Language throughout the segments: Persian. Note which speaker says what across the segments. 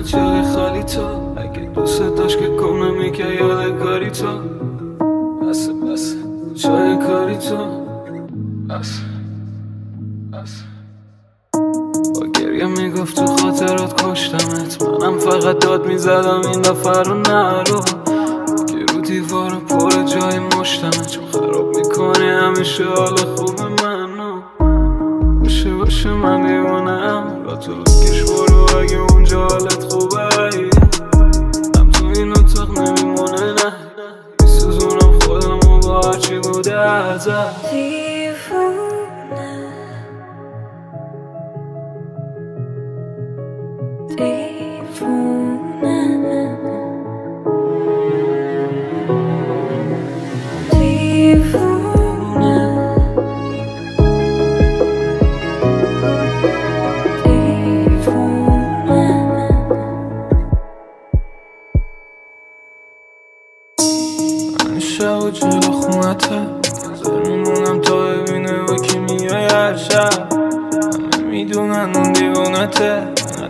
Speaker 1: جای خالی تو، اگه دوست داشت که کم نمیگه یادگاری تو. بس جای کاری تو. بس با گریه میگفت تو خاطرات کشتمت، منم فقط داد میزدم این دفعه رو نرو که رو دیوار پر جای مشتمت، چون خراب میکنه همیشه حال خوب منو. باشه من دیوانم، را تو بکش برو اگه اونجا حالت خوبه. هم تو این اتاق نمیمونه نه، میسوزونم خودمو با هرچی بوده ازت. شب و جلو خونته نظر میمونم تا ببینه با کی میای هر شب. همه میدونن اون دیوانته،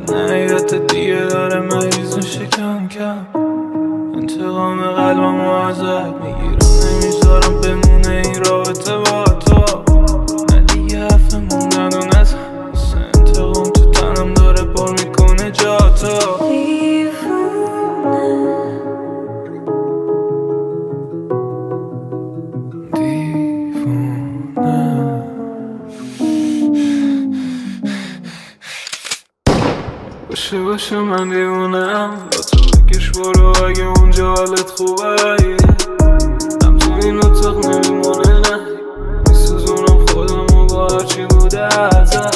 Speaker 1: نهایت دیگه داره مریض میشه کم کم. انتقام قلبمو ازت میگیرم، نمیذارم بمونه این رابطه با تو. نه دیگه حرف موندن و نزن، انتقام تو تنم داره پر میکنه جا تو. باشه من دیوانم، با تو بکش برو اگه اونجا حالت خوبه. هم تو این اتاق نمیمونه نه، میسوزونم خودمو با هرچی بوده ازت.